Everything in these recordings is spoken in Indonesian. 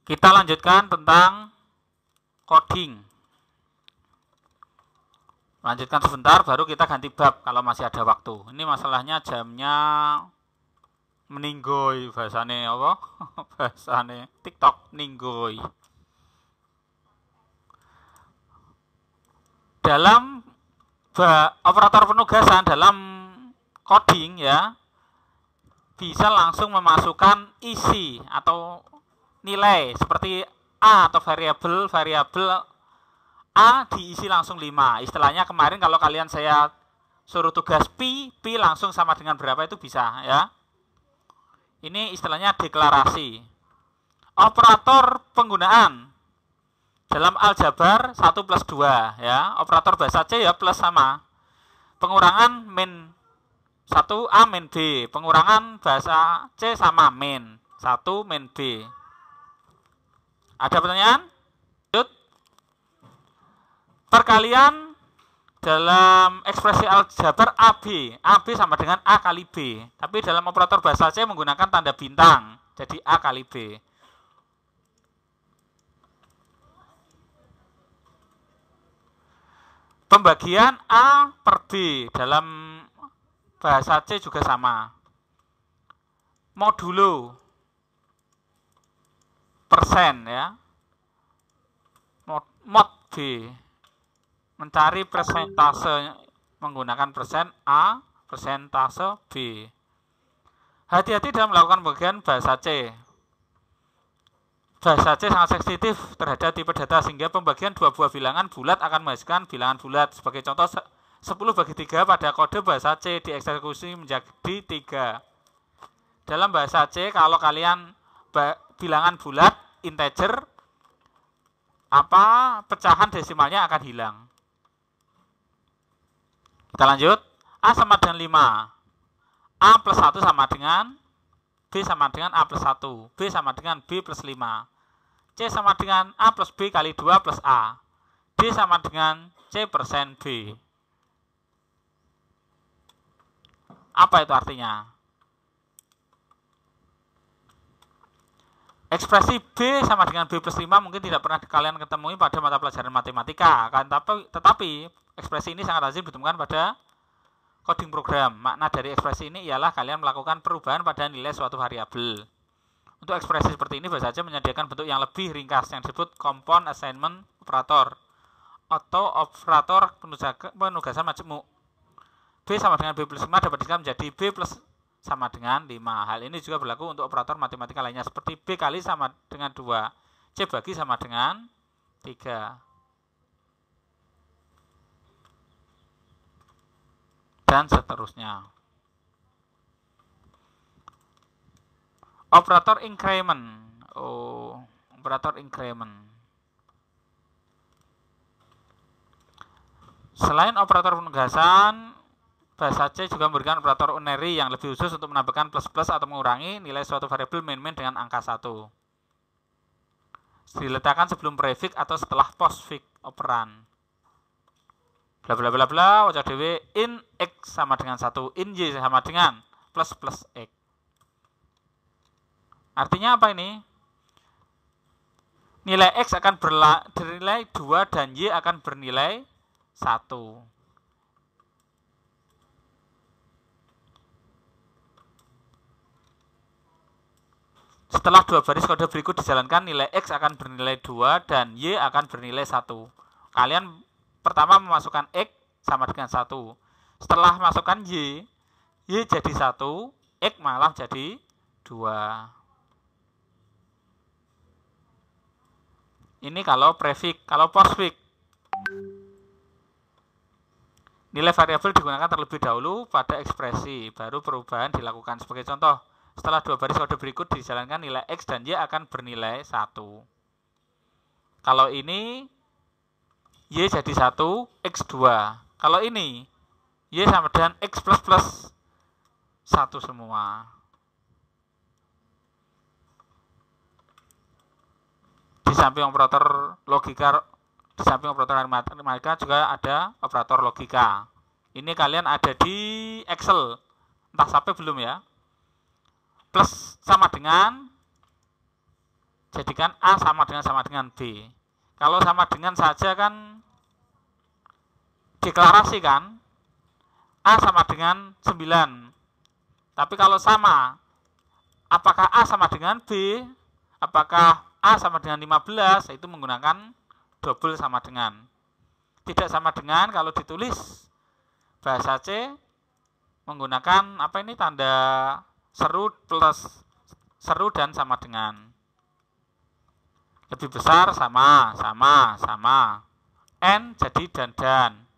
Kita lanjutkan tentang coding. Lanjutkan sebentar, baru kita ganti bab kalau masih ada waktu. Ini masalahnya jamnya meninggoy, bahasane apa? Bahasane TikTok meninggoy. Dalam operator penugasan dalam coding ya, bisa langsung memasukkan isi atau nilai seperti A atau variabel A diisi langsung 5. Istilahnya kemarin kalau kalian saya suruh tugas pi langsung sama dengan berapa itu bisa ya. Ini istilahnya deklarasi. Operator penggunaan dalam aljabar 1 plus 2 ya. Operator bahasa C ya plus sama. Pengurangan min 1A min B. Pengurangan bahasa C sama min 1 min B. Ada pertanyaan? Lanjut. Perkalian dalam ekspresi aljabar AB. AB sama dengan A kali B. Tapi dalam operator bahasa C menggunakan tanda bintang. Jadi A kali B. Pembagian A per B dalam bahasa C juga sama. Modulo persen ya. Mod B mencari persentase menggunakan persen A, persentase B. Hati-hati dalam melakukan pembagian bahasa C. Bahasa C sangat sensitif terhadap tipe data sehingga pembagian dua buah bilangan bulat akan menghasilkan bilangan bulat. Sebagai contoh 10/3 pada kode bahasa C dieksekusi menjadi 3. Dalam bahasa C kalau kalian bilangan bulat integer pecahan desimalnya akan hilang. Kita lanjut. A sama dengan 5. A plus 1 sama dengan B sama dengan A plus 1. B sama dengan B plus 5. C sama dengan A plus B kali 2 plus A. D sama dengan C persen B. Apa itu artinya? Ekspresi B sama dengan B plus 5 mungkin tidak pernah kalian ketemui pada mata pelajaran matematika. Tetapi ekspresi ini sangat lazim ditemukan pada coding program. Makna dari ekspresi ini ialah kalian melakukan perubahan pada nilai suatu variabel. Untuk ekspresi seperti ini bahasa saja menyediakan bentuk yang lebih ringkas yang disebut compound assignment operator atau operator penugasan majemuk. B sama dengan B plus 5 dapat disingkat menjadi B plus sama dengan 5. Hal ini juga berlaku untuk operator matematika lainnya seperti B kali sama dengan 2, C bagi sama dengan 3. Dan seterusnya. Operator increment. Operator increment. Selain operator penugasan, bahasa C juga memberikan operator unary yang lebih khusus untuk menambahkan plus-plus atau mengurangi nilai suatu variabel min-min dengan angka 1. Diletakkan sebelum prefix atau setelah postfix operan. Bla bla bla bla, wajah dewe in X sama dengan 1, in Y sama dengan plus plus X. Artinya apa ini? Nilai X akan bernilai 2 dan Y akan bernilai 1. Setelah dua baris kode berikut dijalankan, nilai X akan bernilai 2 dan Y akan bernilai 1. Kalian pertama memasukkan X sama dengan 1. Setelah masukkan Y jadi 1, X malah jadi 2. Ini kalau prefix, kalau postfix. Nilai variabel digunakan terlebih dahulu pada ekspresi, baru perubahan dilakukan. Sebagai contoh, setelah dua baris kode berikut dijalankan, nilai X dan Y akan bernilai 1. Kalau ini Y jadi 1, X 2. Kalau ini Y sama dengan X plus plus 1 semua. Di samping operator logika, di samping operator aritmatika juga ada operator logika. Ini kalian ada di Excel. Entah sampai belum ya. Plus sama dengan jadikan A sama dengan B. Kalau sama dengan saja kan deklarasi kan, A sama dengan 9. Tapi kalau sama, apakah A sama dengan B? Apakah A sama dengan 15? Itu menggunakan double sama dengan. Tidak sama dengan kalau ditulis bahasa C menggunakan apa ini, tanda seru plus seru dan sama dengan. Lebih besar sama. N jadi dan.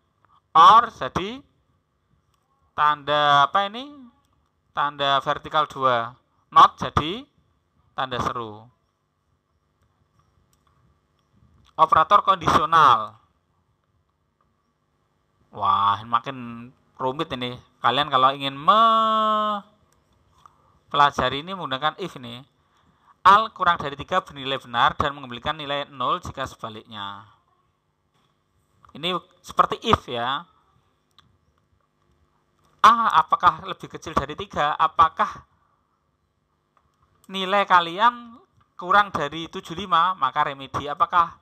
Or jadi tanda apa ini? Tanda vertikal 2. Not jadi tanda seru. Operator kondisional. Wah, makin rumit ini. Kalian kalau ingin mempelajari ini menggunakan if ini. Al kurang dari 3 bernilai benar dan mengembalikan nilai 0 jika sebaliknya. Ini seperti if ya. A apakah lebih kecil dari 3? Apakah nilai kalian kurang dari 75? Maka remedi. Apakah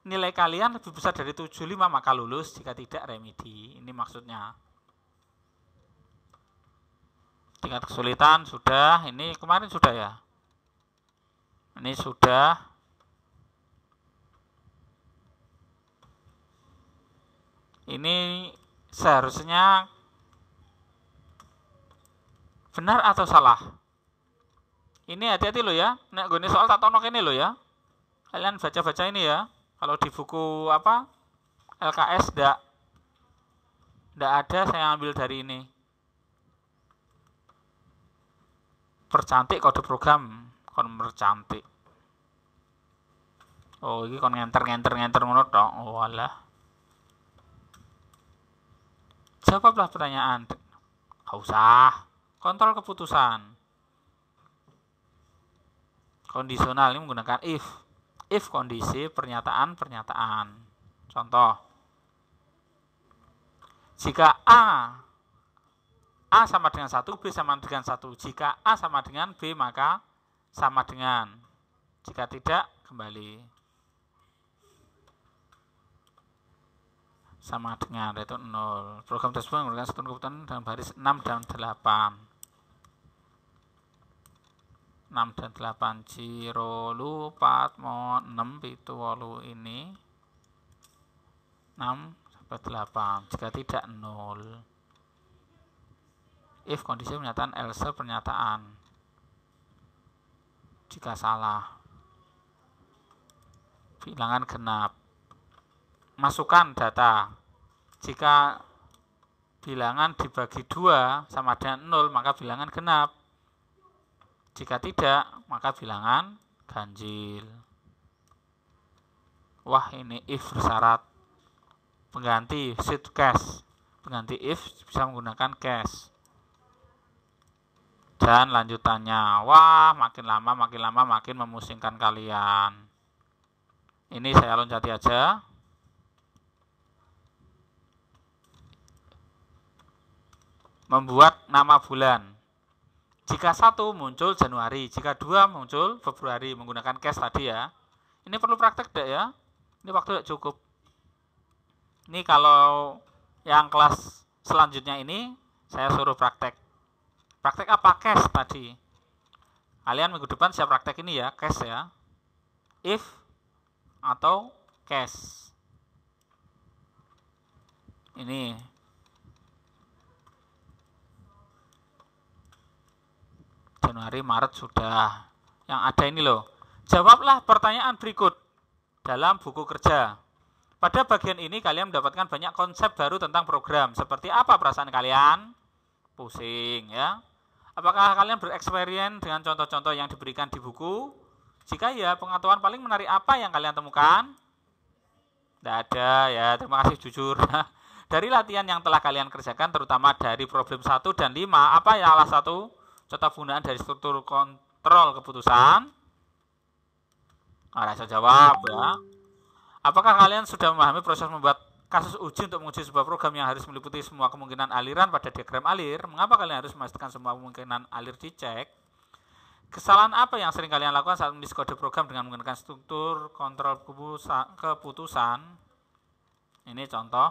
nilai kalian lebih besar dari 75? Maka lulus. Jika tidak, remedi. Ini maksudnya. Tingkat kesulitan sudah. Ini kemarin sudah ya. Ini sudah. Ini seharusnya benar atau salah? Ini hati-hati loh ya. Nek gue soal tak tonok ini loh ya. Kalian baca-baca ini ya. Kalau di buku apa LKS enggak ada, saya ambil dari ini. Percantik kode program, kon mercantik. Oh, ini kon ngenter ngono tok. Oh, alah. Jawablah pertanyaan. Gak usah. Kontrol keputusan. Kondisional ini menggunakan if. If kondisi, pernyataan. Contoh. Jika A sama dengan 1, B sama dengan 1. Jika A sama dengan B, maka sama dengan. Jika tidak, kembali. Sama dengan, yaitu 0. Program tersebut menggunakan satuan keputusan dalam baris 6 dan 8. 6 dan 8 Cirolu 4 mo 6 pitu 8 ini 6 sampai 8. Jika tidak 0. If kondisi pernyataan, else pernyataan. Jika salah, bilangan genap. Masukkan data. Jika bilangan dibagi 2 sama dengan 0, maka bilangan genap. Jika tidak, maka bilangan ganjil. Wah, ini if bersyarat. Pengganti shift case. Pengganti if bisa menggunakan case. Dan lanjutannya, wah makin lama makin memusingkan kalian. Ini saya loncati aja. Membuat nama bulan. Jika 1 muncul Januari, jika 2 muncul Februari, menggunakan case tadi ya. Ini perlu praktek tidak ya? Ini waktu tidak cukup. Ini kalau yang kelas selanjutnya ini saya suruh praktek. Praktek apa? Case tadi. Kalian minggu depan siap praktek ini ya, case ya. If atau case. Ini. Januari, Maret sudah. Yang ada ini loh. Jawablah pertanyaan berikut dalam buku kerja. Pada bagian ini kalian mendapatkan banyak konsep baru tentang program. Seperti apa perasaan kalian? Pusing ya. Apakah kalian bereksperimen dengan contoh-contoh yang diberikan di buku? Jika ya, pengetahuan paling menarik apa yang kalian temukan? Tidak ada ya, terima kasih jujur. Dari latihan yang telah kalian kerjakan, terutama dari problem 1 dan 5, apa ya salah satu contoh penggunaan dari struktur kontrol keputusan? Nah, saya jawab ya. Apakah kalian sudah memahami proses membuat kasus uji untuk menguji sebuah program yang harus meliputi semua kemungkinan aliran pada diagram alir? Mengapa kalian harus memastikan semua kemungkinan alir dicek? Kesalahan apa yang sering kalian lakukan saat menulis kode program dengan menggunakan struktur kontrol keputusan? Ini contoh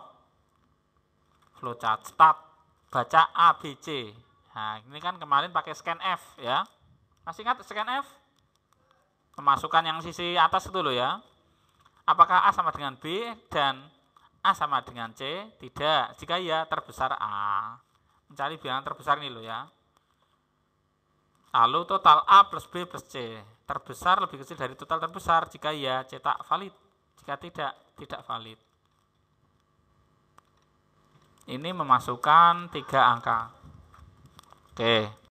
flowchart. Start, baca A, B, C. Nah, ini kan kemarin pakai scanf ya. Masih ingat scanf? Memasukkan yang sisi atas itu loh ya. Apakah A sama dengan B dan A sama dengan C? Tidak. Jika iya, terbesar A. Mencari bilangan terbesar ini loh ya. Lalu total A plus B plus C. Terbesar lebih kecil dari total terbesar. Jika iya, cetak valid. Jika tidak, tidak valid. Ini memasukkan 3 angka. Oke.